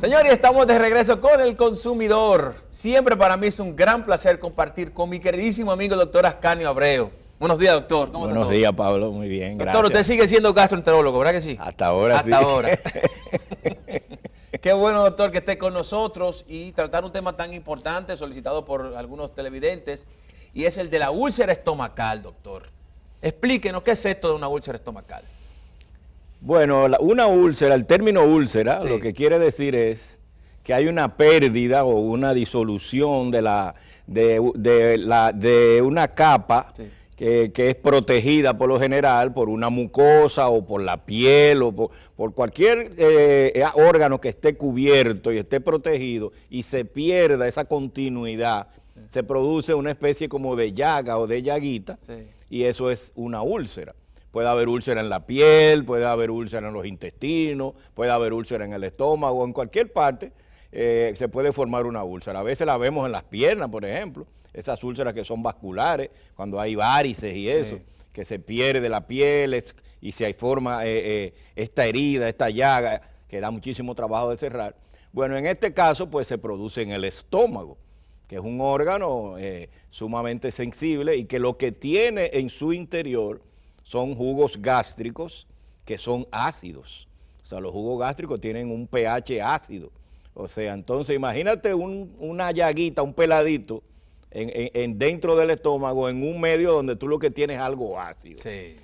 Señores, estamos de regreso con El Consumidor. Siempre para mí es un gran placer compartir con mi queridísimo amigo el doctor Ascanio Abreu. Buenos días, doctor. ¿Cómo Buenos días, Pablo. Muy bien, doctor, gracias. Doctor, usted sigue siendo gastroenterólogo, ¿verdad que sí? Hasta ahora sí. Hasta ahora. Qué bueno, doctor, que esté con nosotros y tratar un tema tan importante solicitado por algunos televidentes, y es el de la úlcera estomacal, doctor. Explíquenos, ¿qué es esto de una úlcera estomacal? Bueno, una úlcera, el término úlcera, sí, lo que quiere decir es que hay una pérdida o una disolución de una capa, sí, que es protegida por lo general por una mucosa o por la piel o por cualquier órgano que esté cubierto y esté protegido, y se pierda esa continuidad, sí, se produce una especie como de llaga o de llaguita, sí, y eso es una úlcera. Puede haber úlcera en la piel, puede haber úlcera en los intestinos, puede haber úlcera en el estómago, en cualquier parte se puede formar una úlcera. A veces la vemos en las piernas, por ejemplo, esas úlceras que son vasculares, cuando hay varices y eso, sí, que se pierde la piel y se forma esta herida, esta llaga, que da muchísimo trabajo de cerrar. Bueno, en este caso pues se produce en el estómago, que es un órgano sumamente sensible y que lo que tiene en su interior son jugos gástricos que son ácidos. O sea, los jugos gástricos tienen un pH ácido. O sea, entonces imagínate una llaguita, un peladito dentro del estómago, en un medio donde tú lo que tienes es algo ácido. Sí.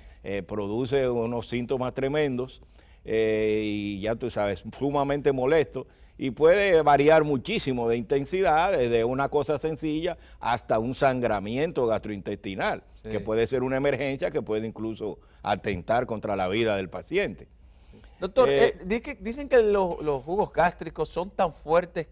Produce unos síntomas tremendos y ya tú sabes, sumamente molesto, y puede variar muchísimo de intensidad, desde una cosa sencilla hasta un sangramiento gastrointestinal, sí, que puede ser una emergencia que puede incluso atentar contra la vida del paciente. Doctor, dicen que los jugos gástricos son tan fuertes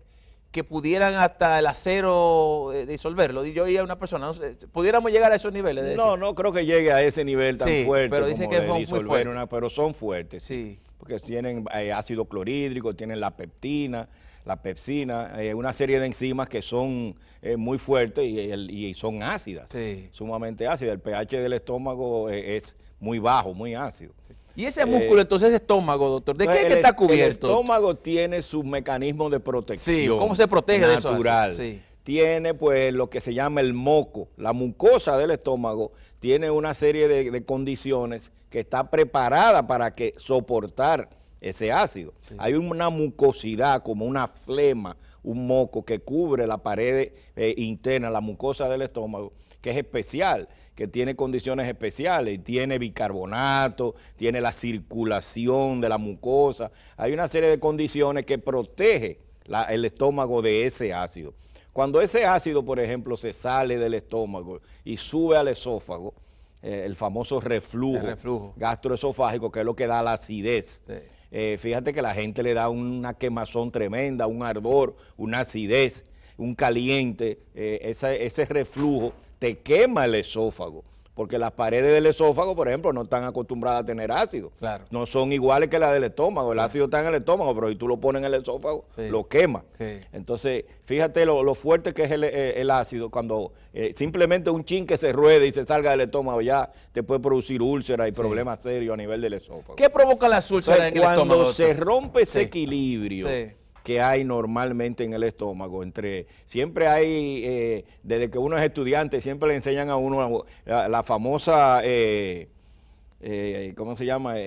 que pudieran hasta el acero disolverlo. Yo oí a una persona, no sé, ¿pudiéramos llegar a esos niveles? No creo que llegue a ese nivel tan fuerte, pero dicen que de disolver pero son fuertes. Sí. Porque tienen ácido clorhídrico, tienen la peptina, la pepsina, una serie de enzimas que son muy fuertes y son ácidas, sí, sumamente ácidas. El pH del estómago es muy bajo, muy ácido. Sí. ¿Y ese músculo, entonces, ese estómago, doctor, de qué es que está cubierto? El estómago tiene sus mecanismos de protección. Sí, ¿cómo se protege de eso? Natural. Sí. Tiene pues lo que se llama el moco, la mucosa del estómago tiene una serie de condiciones que está preparada para que soportar ese ácido. Sí. Hay una mucosidad, como una flema, un moco que cubre la pared interna, la mucosa del estómago, que es especial, que tiene condiciones especiales, y tiene bicarbonato, tiene la circulación de la mucosa. Hay una serie de condiciones que protege el estómago de ese ácido. Cuando ese ácido, por ejemplo, se sale del estómago y sube al esófago, el famoso reflujo gastroesofágico, que es lo que da la acidez. Sí. Fíjate que la gente le da una quemazón tremenda, un ardor, una acidez, un caliente. Ese reflujo te quema el esófago, porque las paredes del esófago, por ejemplo, no están acostumbradas a tener ácido. Claro. No son iguales que las del estómago. El ácido está en el estómago, pero si tú lo pones en el esófago, sí, lo quema. Sí. Entonces, fíjate lo fuerte que es el ácido, cuando simplemente un chin que se ruede y se salga del estómago ya te puede producir úlceras y, sí, problemas serios a nivel del esófago. ¿Qué provoca las úlceras en el estómago? Cuando se rompe ese equilibrio, sí, que hay normalmente en el estómago, siempre hay, desde que uno es estudiante, siempre le enseñan a uno la famosa, ¿cómo se llama?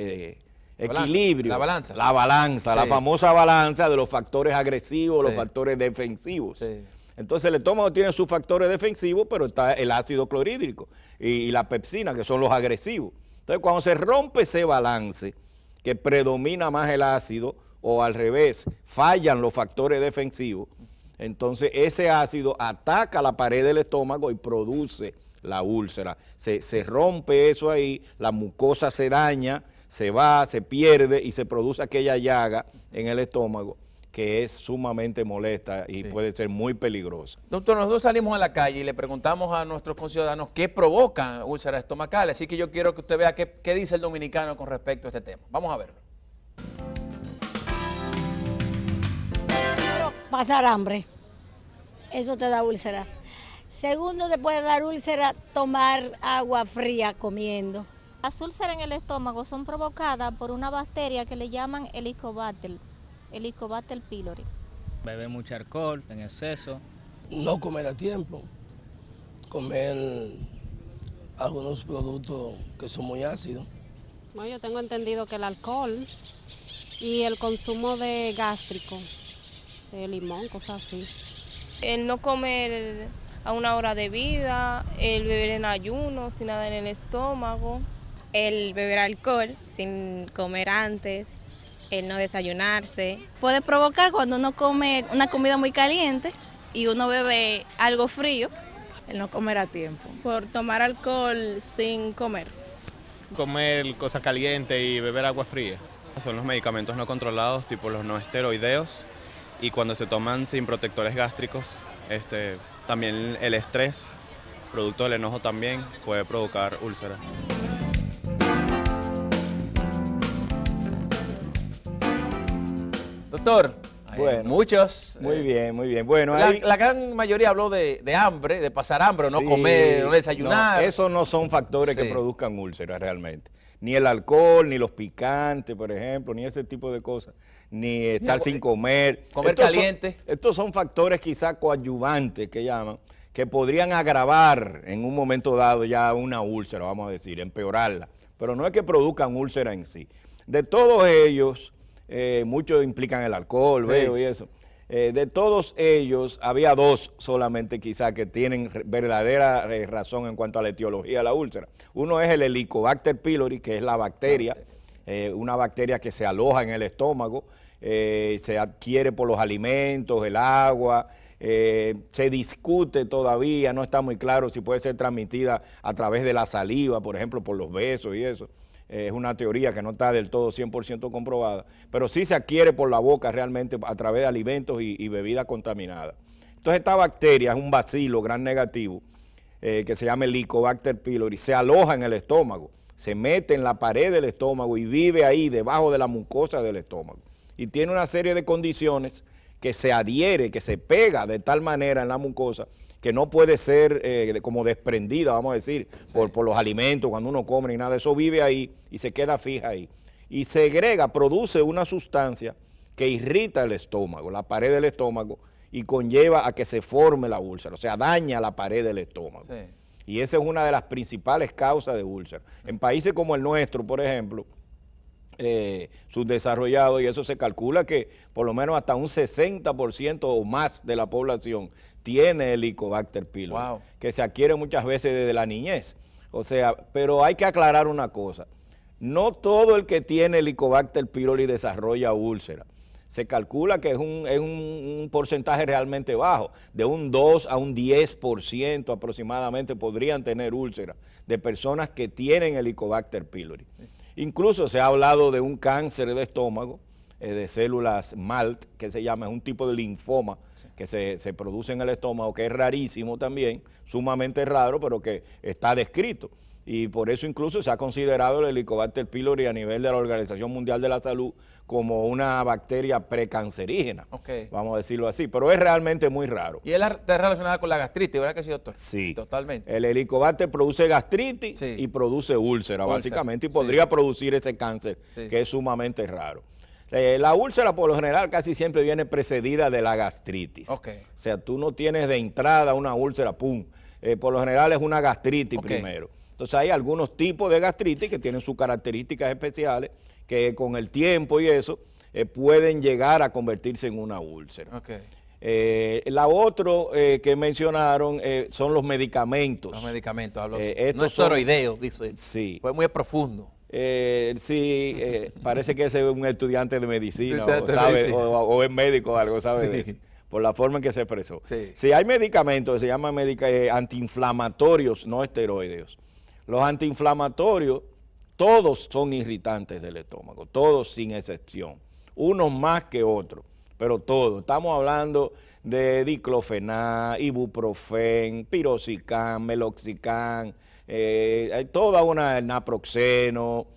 Equilibrio. La balanza. La balanza, sí, la famosa balanza de los factores agresivos, sí, los factores defensivos. Sí. Entonces el estómago tiene sus factores defensivos, pero está el ácido clorhídrico y la pepsina, que son los agresivos. Entonces cuando se rompe ese balance, que predomina más el ácido, o al revés, fallan los factores defensivos, entonces ese ácido ataca la pared del estómago y produce la úlcera. Se rompe eso ahí, la mucosa se daña, se pierde y se produce aquella llaga en el estómago que es sumamente molesta y, sí, puede ser muy peligrosa. Doctor, nosotros salimos a la calle y le preguntamos a nuestros conciudadanos qué provocan úlceras estomacales, así que yo quiero que usted vea qué dice el dominicano con respecto a este tema. Vamos a verlo. Pasar hambre, eso te da úlcera. Segundo, te puede dar úlcera tomar agua fría comiendo. Las úlceras en el estómago son provocadas por una bacteria que le llaman Helicobacter. Helicobacter pylori. Beber mucho alcohol en exceso. No comer a tiempo, comer algunos productos que son muy ácidos. No, yo tengo entendido que el alcohol y el consumo de gástrico, de limón, cosas así. El no comer a una hora de vida, el beber en ayuno, sin nada en el estómago. El beber alcohol sin comer antes, el no desayunarse. Puede provocar cuando uno come una comida muy caliente y uno bebe algo frío. El no comer a tiempo. Por tomar alcohol sin comer. Comer cosas calientes y beber agua fría. Son los medicamentos no controlados, tipo los no esteroideos, y cuando se toman sin protectores gástricos, también el estrés, producto del enojo también, puede provocar úlceras. Doctor, Bueno, muchos. Muy bien, muy bien. Bueno, la gran mayoría habló de hambre, de pasar hambre, no sí, comer, no desayunar. No, esos no son factores Sí. que produzcan úlceras realmente. Ni el alcohol, ni los picantes, por ejemplo, ni ese tipo de cosas. Ni estar sin comer. Comer caliente. Estos son factores quizás coadyuvantes que llaman, que podrían agravar en un momento dado ya una úlcera, vamos a decir, empeorarla. Pero no es que produzcan úlcera en sí. De todos ellos, muchos implican el alcohol, Sí. veo y eso. De todos ellos, había dos solamente quizás que tienen verdadera razón en cuanto a la etiología de la úlcera. Uno es el Helicobacter pylori, que es la bacteria, una bacteria que se aloja en el estómago, se adquiere por los alimentos, el agua, se discute todavía, no está muy claro si puede ser transmitida a través de la saliva, por ejemplo, por los besos y eso. Es una teoría que no está del todo 100% comprobada, pero sí se adquiere por la boca realmente a través de alimentos y bebidas contaminadas. Entonces esta bacteria es un bacilo gran negativo que se llama Helicobacter pylori, se aloja en el estómago, se mete en la pared del estómago y vive ahí debajo de la mucosa del estómago. Y tiene una serie de condiciones que se adhiere, que se pega de tal manera en la mucosa que no puede ser como desprendida, vamos a decir, sí, por los alimentos, cuando uno come y nada, eso vive ahí y se queda fija ahí. Y segrega, produce una sustancia que irrita el estómago, la pared del estómago, y conlleva a que se forme la úlcera, o sea, daña la pared del estómago. Sí. Y esa es una de las principales causas de úlcera. En países como el nuestro, por ejemplo, subdesarrollados, y eso se calcula que por lo menos hasta un 60% o más de la población tiene Helicobacter pylori, wow, que se adquiere muchas veces desde la niñez. O sea, pero hay que aclarar una cosa, no todo el que tiene Helicobacter pylori desarrolla úlcera. Se calcula que es un porcentaje realmente bajo, de un 2 a un 10% aproximadamente podrían tener úlcera de personas que tienen Helicobacter pylori. Incluso se ha hablado de un cáncer de estómago, de células MALT, que se llama, es un tipo de linfoma que se produce en el estómago, que es rarísimo también, sumamente raro, pero que está descrito. Y por eso incluso se ha considerado el Helicobacter pylori a nivel de la Organización Mundial de la Salud como una bacteria precancerígena, vamos a decirlo así, pero es realmente muy raro. Y él está relacionada con la gastritis, ¿verdad que sí, doctor? Sí. Totalmente. El Helicobacter produce gastritis, sí, y produce úlcera, básicamente, y podría, sí, producir ese cáncer, sí, que es sumamente raro. La úlcera por lo general casi siempre viene precedida de la gastritis. O sea, tú no tienes de entrada una úlcera, pum. Por lo general es una gastritis primero. Entonces hay algunos tipos de gastritis que tienen sus características especiales que con el tiempo y eso pueden llegar a convertirse en una úlcera. La otra que mencionaron son los medicamentos. Los medicamentos, habló. No es esteroideo, dice. Sí. Fue muy profundo. Parece que ese es un estudiante de medicina o es médico o algo, ¿sabe? Sí. De eso, por la forma en que se expresó. Sí, sí, hay medicamentos que se llaman antiinflamatorios no esteroideos. Los antiinflamatorios, todos son irritantes del estómago, todos sin excepción, unos más que otros, pero todos. Estamos hablando de diclofenac, ibuprofen, pirocicam, meloxicam, toda una naproxeno,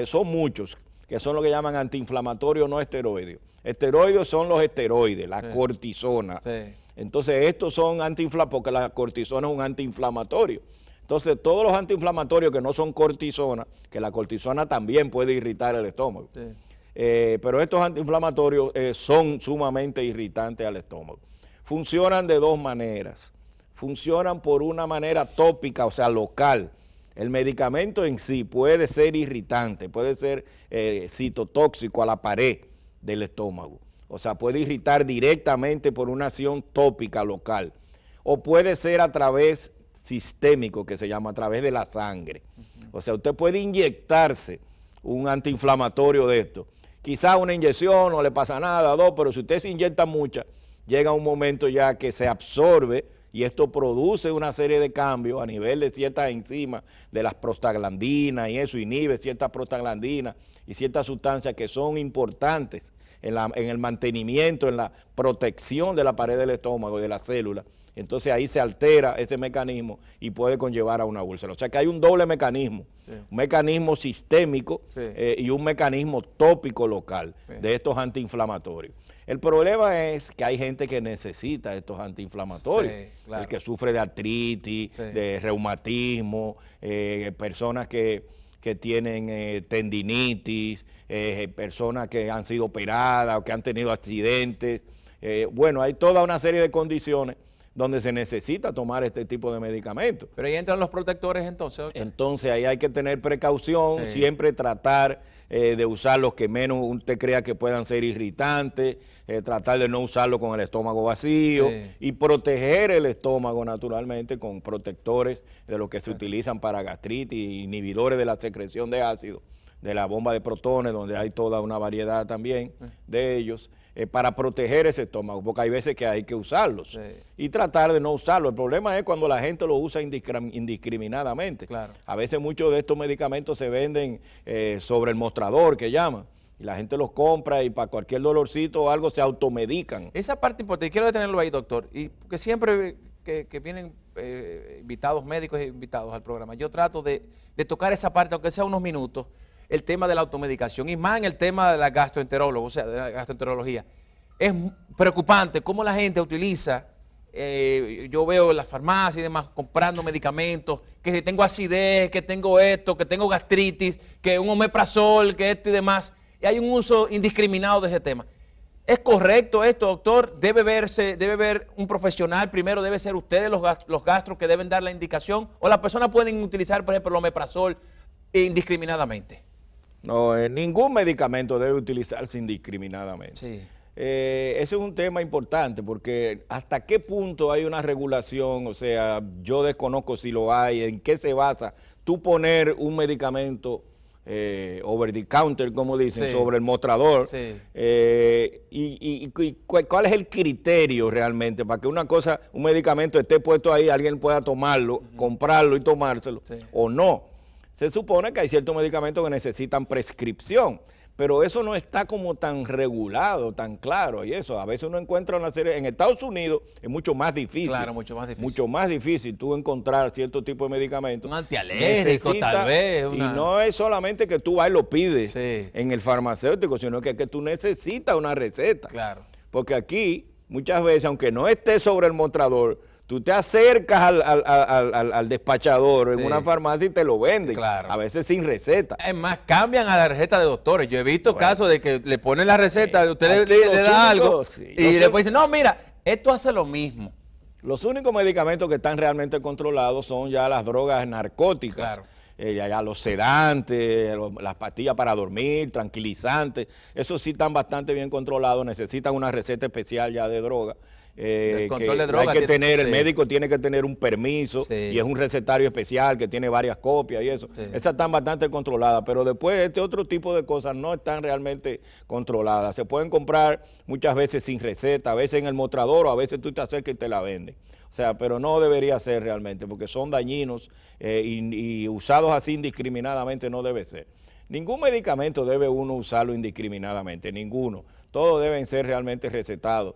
son muchos, que son lo que llaman antiinflamatorios no esteroideos. Esteroides son los esteroides, la cortisona. Sí. Entonces estos son antiinflamatorios, porque la cortisona es un antiinflamatorio. Entonces todos los antiinflamatorios que no son cortisona, que la cortisona también puede irritar el estómago. Sí. pero estos antiinflamatorios son sumamente irritantes al estómago. Funcionan de dos maneras. Funcionan por una manera tópica, o sea, local. El medicamento en sí puede ser irritante, puede ser citotóxico a la pared del estómago. O sea, puede irritar directamente por una acción tópica local. O puede ser a través sistémico, que se llama a través de la sangre. O sea, usted puede inyectarse un antiinflamatorio de esto. Quizás una inyección no le pasa nada, dos, pero si usted se inyecta mucha, llega un momento ya que se absorbe y esto produce una serie de cambios a nivel de ciertas enzimas, de las prostaglandinas y eso inhibe ciertas prostaglandinas y ciertas sustancias que son importantes en el mantenimiento, en la protección de la pared del estómago, de la célula. Entonces ahí se altera ese mecanismo y puede conllevar a una úlcera. O sea que hay un doble mecanismo, un mecanismo sistémico y un mecanismo tópico local de estos antiinflamatorios. El problema es que hay gente que necesita estos antiinflamatorios, claro. El que sufre de artritis, de reumatismo, personas que tienen tendinitis, personas que han sido operadas o que han tenido accidentes. Bueno, hay toda una serie de condiciones donde se necesita tomar este tipo de medicamentos. Pero ahí entran los protectores entonces, doctor. Entonces ahí hay que tener precaución, siempre tratar de usar los que menos usted crea que puedan ser irritantes, tratar de no usarlo con el estómago vacío y proteger el estómago naturalmente con protectores de los que se utilizan para gastritis, inhibidores de la secreción de ácido, de la bomba de protones, donde hay toda una variedad también de ellos, para proteger ese estómago, porque hay veces que hay que usarlos y tratar de no usarlo. El problema es cuando la gente lo usa indiscriminadamente. Claro. A veces muchos de estos medicamentos se venden sobre el mostrador, que llaman, y la gente los compra y para cualquier dolorcito o algo se automedican. Esa parte importante, quiero detenerlo ahí, doctor, y porque siempre que vienen invitados, médicos invitados al programa, yo trato de tocar esa parte, aunque sea unos minutos, el tema de la automedicación y más en el tema de la gastroenteróloga, o sea, de la gastroenterología. Es preocupante cómo la gente utiliza, yo veo en las farmacias y demás, comprando medicamentos, que si tengo acidez, que tengo esto, que tengo gastritis, que un omeprazol, que esto y demás, y hay un uso indiscriminado de ese tema. ¿Es correcto esto, doctor? ¿Debe ver un profesional primero? ¿Debe ser ustedes los gastros que deben dar la indicación? ¿O las personas pueden utilizar, por ejemplo, el omeprazol indiscriminadamente? No, ningún medicamento debe utilizarse indiscriminadamente. Ese es un tema importante porque hasta qué punto hay una regulación, o sea, yo desconozco si lo hay, en qué se basa tú poner un medicamento over the counter, como dicen, sobre el mostrador, y cuál es el criterio realmente para que un medicamento esté puesto ahí, alguien pueda tomarlo, comprarlo y tomárselo, o no. Se supone que hay ciertos medicamentos que necesitan prescripción, pero eso no está como tan regulado, tan claro, y eso, a veces uno encuentra una serie, en Estados Unidos es mucho más difícil. Claro, mucho más difícil. Mucho más difícil tú encontrar cierto tipo de medicamentos. Un antialérgico tal vez. Y no es solamente que tú vas y lo pides en el farmacéutico, sino que tú necesitas una receta. Claro. Porque aquí, muchas veces, aunque no esté sobre el mostrador, tú te acercas al despachador en una farmacia y te lo venden, a veces sin receta. Es más, cambian a la receta de doctores. Yo he visto casos de que le ponen la receta, usted le da algo y después dicen, no, mira, esto hace lo mismo. Los únicos medicamentos que están realmente controlados son ya las drogas narcóticas. Ya los sedantes, las pastillas para dormir, tranquilizantes, esos sí están bastante bien controlados, necesitan una receta especial ya de droga. El control de drogas hay que tener, el médico tiene que tener un permiso y es un recetario especial que tiene varias copias y eso. Esas están bastante controladas, pero después este otro tipo de cosas no están realmente controladas. Se pueden comprar muchas veces sin receta, a veces en el mostrador o a veces tú te acercas y te la venden. O sea, pero no debería ser realmente porque son dañinos y usados así indiscriminadamente no debe ser. Ningún medicamento debe uno usarlo indiscriminadamente, ninguno. Todos deben ser realmente recetados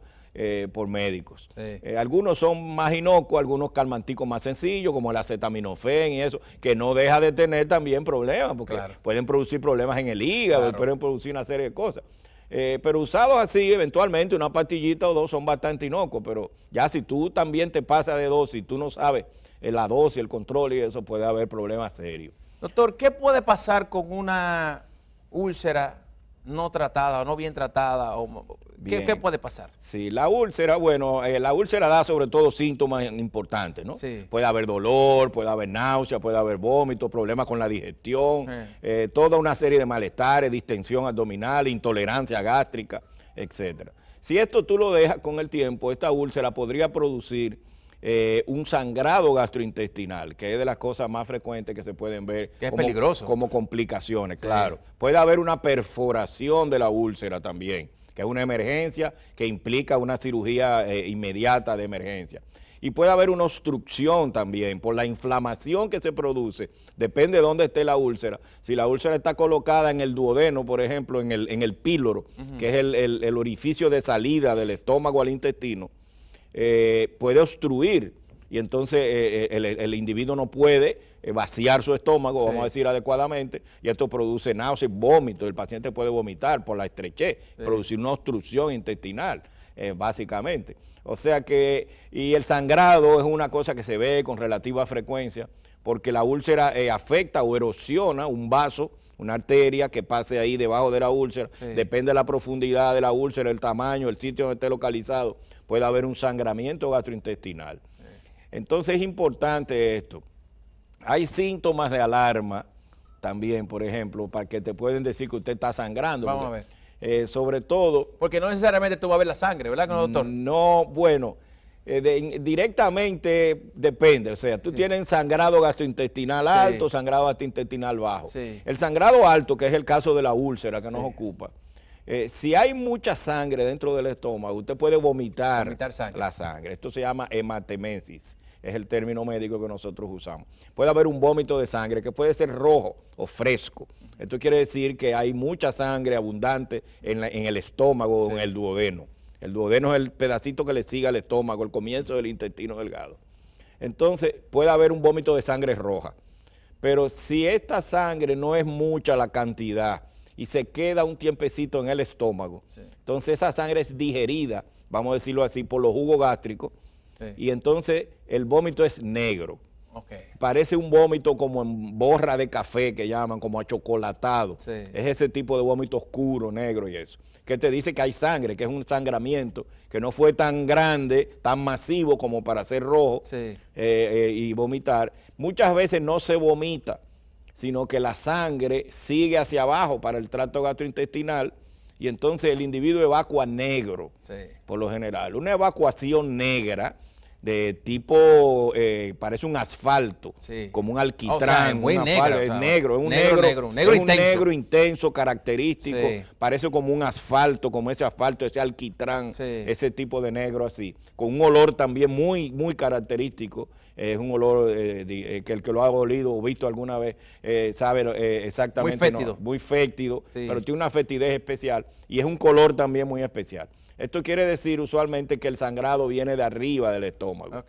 por médicos. Algunos son más inocuos, algunos calmanticos más sencillos, como el acetaminofén y eso, que no deja de tener también problemas, porque pueden producir problemas en el hígado, pueden producir una serie de cosas. Pero usados así, eventualmente una pastillita o dos son bastante inocuos, pero ya si tú también te pasas de dosis, tú no sabes la dosis, el control y eso, puede haber problemas serios. Doctor, ¿qué puede pasar con una úlcera no tratada o no bien tratada? ¿Qué puede pasar? Sí, la úlcera, bueno, la úlcera da sobre todo síntomas importantes, ¿no? Sí. Puede haber dolor, puede haber náusea, puede haber vómito, problemas con la digestión, toda una serie de malestares, distensión abdominal, intolerancia gástrica, etcétera. Si esto tú lo dejas con el tiempo, esta úlcera podría producir un sangrado gastrointestinal, que es de las cosas más frecuentes que se pueden ver. Que es peligroso. Como complicaciones, claro. Puede haber una perforación de la úlcera también, que es una emergencia que implica una cirugía inmediata de emergencia. Y puede haber una obstrucción también por la inflamación que se produce, depende de dónde esté la úlcera. Si la úlcera está colocada en el duodeno, por ejemplo, en el píloro, que es el orificio de salida del estómago al intestino, puede obstruir y entonces el individuo no puede vaciar su estómago, vamos a decir adecuadamente, y esto produce náusea y vómito. El paciente puede vomitar por la estrechez, producir una obstrucción intestinal, básicamente. O sea que, y el sangrado es una cosa que se ve con relativa frecuencia, porque la úlcera afecta o erosiona un vaso, una arteria que pase ahí debajo de la úlcera, depende de la profundidad de la úlcera, el tamaño, el sitio donde esté localizado, puede haber un sangramiento gastrointestinal. Entonces es importante esto. Hay síntomas de alarma también, por ejemplo, para que te pueden decir que usted está sangrando. Vamos porque, a ver. Sobre todo... Porque no necesariamente tú vas a ver la sangre, ¿verdad, doctor? No, bueno, directamente depende. O sea, tú tienes sangrado gastrointestinal alto, sangrado gastrointestinal bajo. El sangrado alto, que es el caso de la úlcera que nos ocupa, si hay mucha sangre dentro del estómago, usted puede vomitar la sangre. Esto se llama hematemesis, es el término médico que nosotros usamos. Puede haber un vómito de sangre que puede ser rojo o fresco. Esto quiere decir que hay mucha sangre abundante en el estómago o en el duodeno. El duodeno es el pedacito que le sigue al estómago, el comienzo del intestino delgado. Entonces puede haber un vómito de sangre roja. Pero si esta sangre no es mucha la cantidad y se queda un tiempecito en el estómago, entonces esa sangre es digerida, vamos a decirlo así, por los jugos gástricos, y entonces el vómito es negro. Parece un vómito como en borra de café, que llaman, como achocolatado. Es ese tipo de vómito oscuro, negro y eso. Que te dice que hay sangre, que es un sangramiento, que no fue tan grande, tan masivo como para ser rojo y vomitar. Muchas veces no se vomita, sino que la sangre sigue hacia abajo para el tracto gastrointestinal y entonces el individuo evacua negro, por lo general. Una evacuación negra de tipo, parece un asfalto, como un alquitrán, muy negro, es negro, es un negro intenso, característico, parece como un asfalto, como ese asfalto, ese alquitrán, ese tipo de negro así, con un olor también muy, muy característico. Es un olor que el que lo ha olido o visto alguna vez sabe exactamente. Muy fétido. Muy fétido, pero tiene una fetidez especial y es un color también muy especial. Esto quiere decir usualmente que el sangrado viene de arriba del estómago.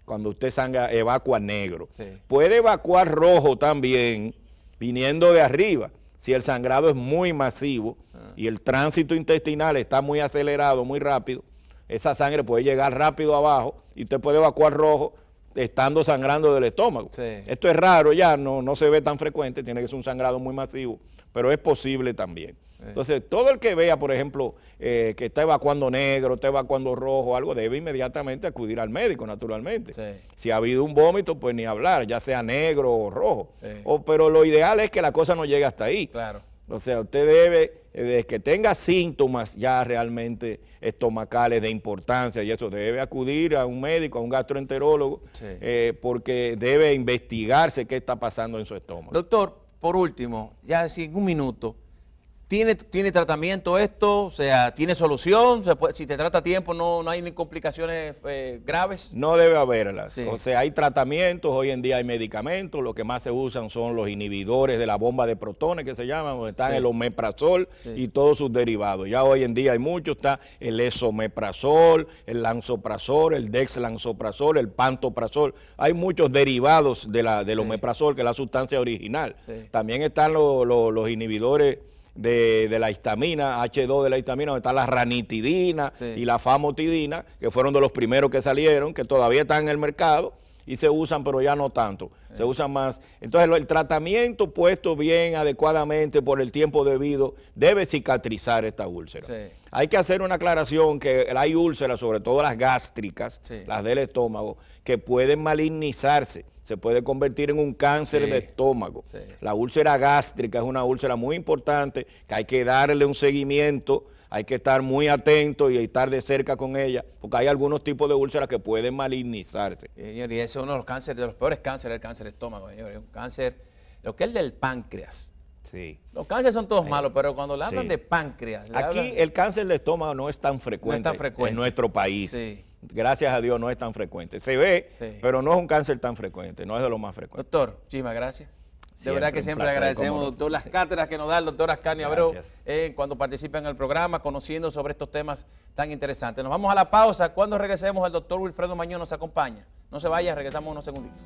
Cuando usted sangra, evacua negro. Puede evacuar rojo también, viniendo de arriba. Si el sangrado es muy masivo y el tránsito intestinal está muy acelerado, muy rápido, esa sangre puede llegar rápido abajo y usted puede evacuar rojo estando sangrando del estómago. Esto es raro ya, no se ve tan frecuente, tiene que ser un sangrado muy masivo, pero es posible también. Entonces, todo el que vea, por ejemplo, que está evacuando negro, está evacuando rojo, algo, debe inmediatamente acudir al médico, naturalmente. Si ha habido un vómito, pues ni hablar, ya sea negro o rojo. Pero lo ideal es que la cosa no llegue hasta ahí. O sea, usted debe, desde que tenga síntomas ya realmente estomacales de importancia y eso, debe acudir a un médico, a un gastroenterólogo, porque debe investigarse qué está pasando en su estómago. Doctor, por último, ya en un minuto, ¿tiene tratamiento esto? O sea, ¿tiene solución? Si te trata a tiempo, no hay ni complicaciones graves. No debe haberlas. O sea, hay tratamientos, hoy en día hay medicamentos, lo que más se usan son los inhibidores de la bomba de protones, que se llaman, donde están el omeprazol y todos sus derivados. Ya hoy en día hay muchos, está el esomeprazol, el lansoprazol, el dexlansoprazol, el pantoprazol. Hay muchos derivados del omeprazol, que es la sustancia original. También están los inhibidores de la histamina, H2 de la histamina, donde está la ranitidina y la famotidina, que fueron de los primeros que salieron, que todavía están en el mercado y se usan, pero ya no tanto. se usa más. Entonces el tratamiento puesto bien, adecuadamente, por el tiempo debido, debe cicatrizar esta úlcera. Sí. Hay que hacer una aclaración que hay úlceras, sobre todo las gástricas, Sí. las del estómago, que pueden malignizarse, se puede convertir en un cáncer Sí. de estómago. Sí. La úlcera gástrica es una úlcera muy importante, que hay que darle un seguimiento, hay que estar muy atento y estar de cerca con ella, porque hay algunos tipos de úlceras que pueden malignizarse. Señor, y ese es uno de los cánceres, de los peores cánceres, el cáncer de estómago, señor. Es un cáncer, lo que es el del páncreas. Sí. Los cánceres son todos malos, pero cuando le hablan Sí. de páncreas, le Aquí hablan- el cáncer de estómago no es tan frecuente, frecuente. en nuestro país. Sí. Gracias a Dios no es tan frecuente. Se ve, Sí. pero no es un cáncer tan frecuente, no es de lo más frecuente. Doctor, muchísimas gracias. De Siempre, verdad que un siempre le placer, agradecemos, cómo no. doctor, las cátedras que nos da el doctor Ascanio Abreu Gracias. cuando participa en el programa, conociendo sobre estos temas tan interesantes. Nos vamos a la pausa. Cuando regresemos, el doctor Wilfredo Mañón nos acompaña. No se vaya, regresamos unos segunditos.